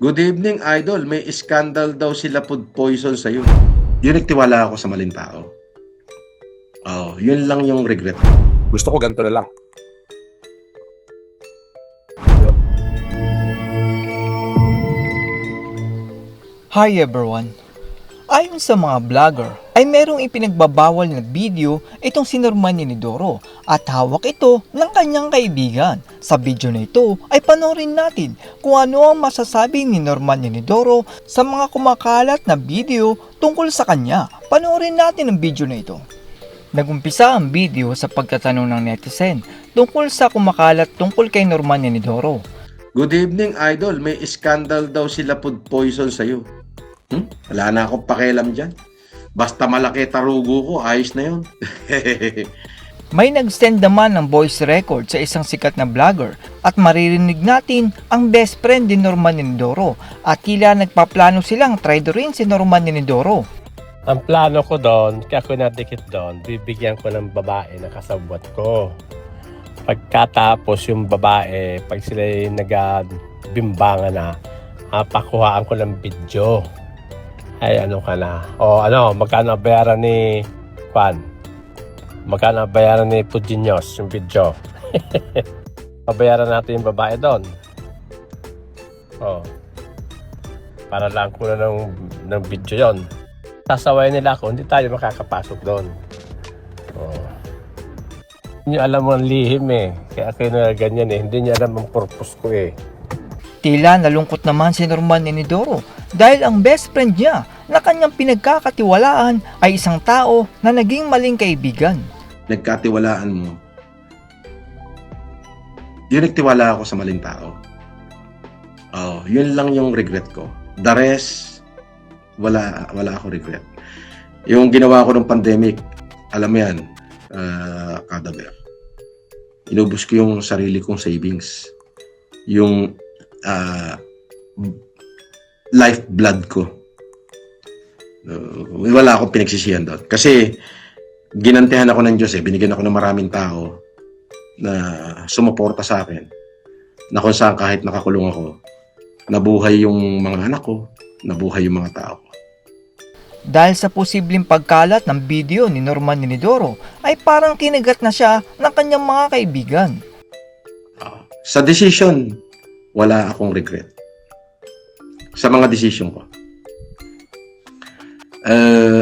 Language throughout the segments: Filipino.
Good evening, idol. May scandal daw sila food poison sa'yo. Yun nagtiwala ako sa maling tao. Yun lang yung regret. Gusto ko ganito na lang. Hi everyone! Ayon sa mga vlogger, ay merong ipinagbabawal na video itong si Norman Yenidoro at hawak ito ng kanyang kaibigan. Sa video na ito ay panoorin natin kung ano ang masasabi ni Norman Yenidoro sa mga kumakalat na video tungkol sa kanya. Panoorin natin ang video na ito. Nagumpisa ang video sa pagtatanong ng netizen tungkol sa kumakalat tungkol kay Norman Yenidoro. Good evening, idol. May scandal daw sila food poison sa'yo. Wala na akong pakialam dyan. Basta malaki tarugo ko, ayos na yun. May nag-send naman ng voice record sa isang sikat na vlogger at maririnig natin ang best friend ni Norman Yenidoro at tila nagpaplano silang traidorin si Norman Yenidoro. Ang plano ko doon, kaya ako nadikit doon, bibigyan ko ng babae na kasabwat ko. Pagkatapos yung babae, pag sila nagbimbangan na, pakuhaan ko ng video. Ay, ano ka na? Magkano bayaran ni Juan? Magkano bayaran ni Pujinyos yung video? Pabayaran natin yung babae doon. Para lang ko na ng video yon. Sasawayan nila ako, hindi tayo makakapasok doon. Hindi nyo alam ang lihim eh. Kaya kayo na ganyan eh. Hindi niya alam ang purpose ko eh. Tila nalungkot naman si Norman Yenidoro dahil ang best friend niya na kanyang pinagkakatiwalaan ay isang tao na naging maling kaibigan. Nagkatiwalaan mo. Yun nagtiwala ako sa maling tao. Yun lang yung regret ko. The rest, wala ako regret. Yung ginawa ko ng pandemic, alam mo yan, kada bear. Inubos ko yung sarili kong savings. Yung lifeblood ko. Wala akong pinagsisihan doon. Kasi ginantihan ako ng Diyos eh. Binigyan ako ng maraming tao na sumuporta sa akin. Na kung saan kahit nakakulong ako, nabuhay yung mga anak ko, nabuhay yung mga tao ko. Dahil sa posibleng pagkalat ng video ni Norman Yenidoro ay parang kinagat na siya ng kanyang mga kaibigan. Sa decision, wala akong regret. Sa mga decision ko.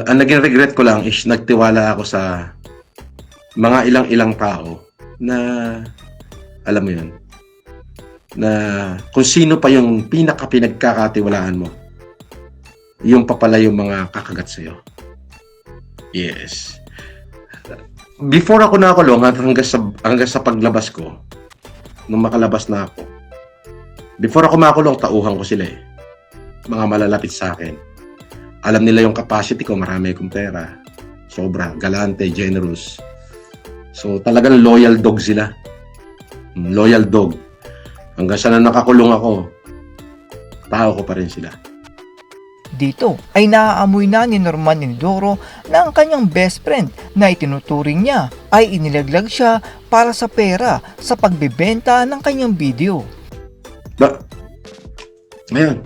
Ang naging regret ko lang is nagtiwala ako sa mga ilang tao na alam mo yun, na kung sino pa yung pinagkakatiwalaan mo, yung pa pala yung mga kakagat sa'yo. Yes. Before ako nakulong hanggang sa paglabas ko, nung makalabas na ako, before ako makulong, tauhan ko sila eh. Mga malalapit sa akin. Alam nila yung capacity ko, marami akong pera. Sobra, galante, generous. So talagang loyal dog sila. Loyal dog. Hanggang sa na nakakulong ako, tao ko pa rin sila. Dito ay naaamoy na ni Norman Yenidoro na ang kanyang best friend na itinuturing niya ay inilaglag siya para sa pera sa pagbebenta ng kanyang video. Ngayon,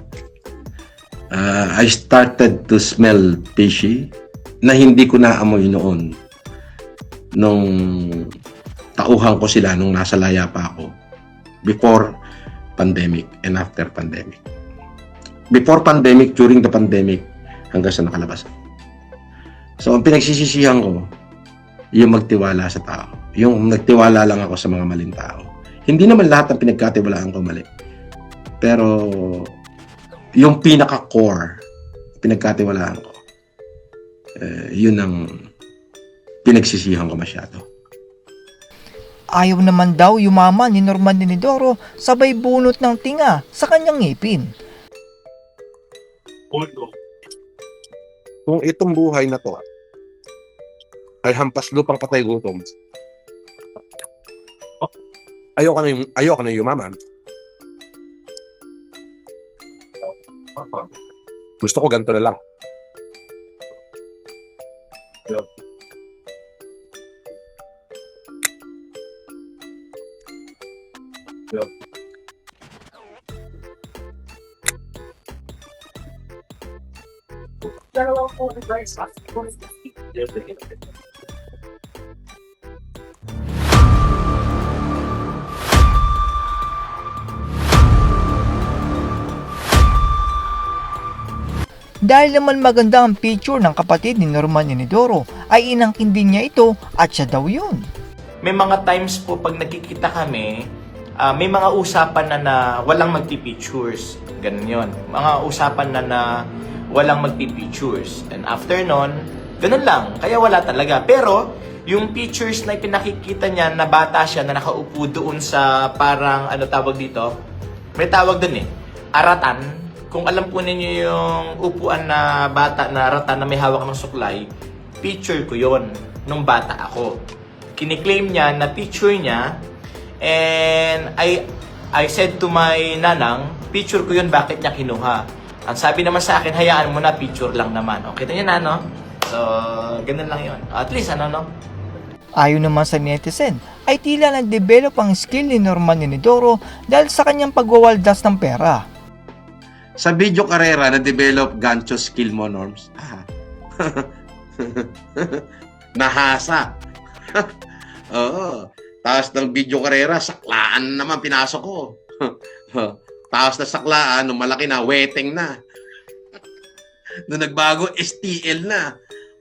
I started to smell fishy na hindi ko naamoy noon nung tauhan ko sila nung nasa laya pa ako before pandemic and after pandemic. Before pandemic, during the pandemic, hanggang sa nakalabas. So, ang pinagsisisihan ko, yung magtiwala sa tao. Yung nagtiwala lang ako sa mga maling tao. Hindi naman lahat ng pinagkatiwalaan ko mali. Pero, yung pinaka-core, pinagkatiwalaan ko, yun ang pinagsisihan ko masyado. Ayaw naman daw yumaman ni Norman Yenidoro sabay bunot ng tinga sa kanyang ngipin. Kung itong buhay na to ay hampas lupang patay gutom, ayoko na yumaman. Gusto ko ganito na lang. Dahil naman maganda ang picture ng kapatid ni Norman Inidoro, ay inangkin din niya ito at siya daw yun. May mga times po pag nagkikita kami, may mga usapan na walang magpipictures. Ganun yun. Mga usapan na walang magpipictures. And after nun, ganun lang. Kaya wala talaga. Pero, yung pictures na pinakikita niya na bata siya na nakaupo doon sa parang, ano tawag dito? May tawag doon aratan. Kung alam po ninyo yung upuan na bata na ratan na may hawak ng suklay, picture ko yon nung bata ako. Kiniklaim niya na picture niya, and I said to my nanang, picture ko yun, bakit niya kinuha? Ang sabi naman sa akin, hayaan mo na, picture lang naman. O, kita niyo na, no? So, ganun lang yun. At least, no? Ayon naman sa netizen, ay tila nag-develop ang skill ni Norman Inidoro dahil sa kanyang pagwawaldas ng pera. Sa video karera, na-develop gancho skill mo, Norms. Nahasa. Oo. Tapos ng video karera, saklaan naman pinasok ko. Tapos na saklaan, nung malaki na, weteng na. Nung nagbago, STL na.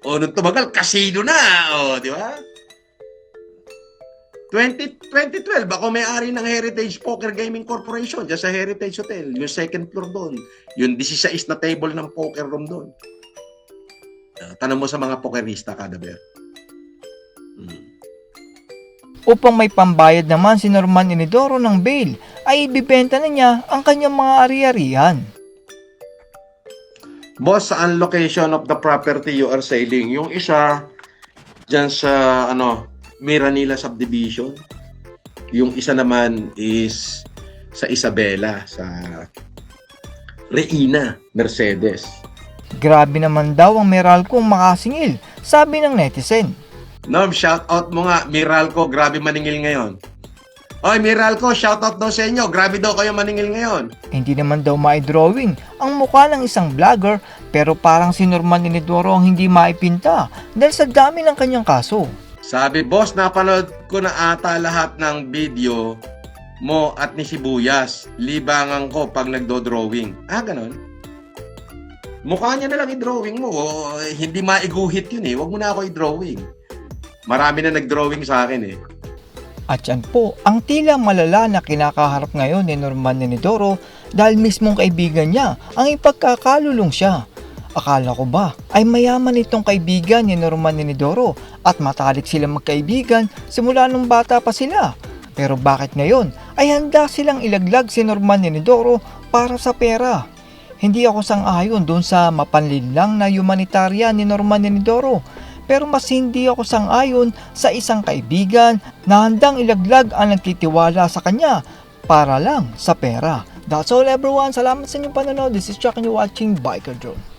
O, nung tumagal, casino na. O, di ba? 2012, ako may-ari ng Heritage Poker Gaming Corporation dyan sa Heritage Hotel, yung second floor doon. Yung 16 na table ng poker room doon. Tanong mo sa mga pokerista, Kadaber. Upang may pambayad naman si Norman Inidoro ng bail, ay ibibenta na niya ang kanyang mga ari-arian. Boss, saan location of the property you are selling? Yung isa, dyan sa, Miranila Subdivision. Yung isa naman is sa Isabela, sa Reina, Mercedes. Grabe naman daw ang Meralco makasingil, sabi ng netizen. Norm, shout out mo nga, Meralco, grabe maningil ngayon. Oy, Meralco, shout out daw sa inyo, grabe daw kayo maningil ngayon. Hindi naman daw mai-drawing ang mukha ng isang vlogger, pero parang si Norman Inidoro ang hindi maipinta dahil sa dami ng kanyang kaso. Sabi, boss, napanood ko na ata lahat ng video mo at ni Sibuyas. Libangan ko pag nagdo-drawing. Ganon. Mukha niya na lang i-drawing mo. Hindi maiguhit yun Huwag mo na ako i-drawing. Marami na nag-drawing sa akin At yan po, ang tila malala na kinakaharap ngayon ni Norman Inidoro dahil mismong kaibigan niya ang ipagkakalulong siya. Akala ko ba ay mayaman itong kaibigan ni Norman Inidoro at matalik silang magkaibigan simula nung bata pa sila. Pero bakit ngayon ay handa silang ilaglag si Norman Inidoro para sa pera? Hindi ako sang-ayon doon sa mapanlinlang na humanitarian ni Norman Inidoro. Pero mas hindi ako sang-ayon sa isang kaibigan na handang ilaglag ang nagtitiwala sa kanya para lang sa pera. That's all everyone. Salamat sa inyong panonood. This is Chuck and you're watching Biker Drone.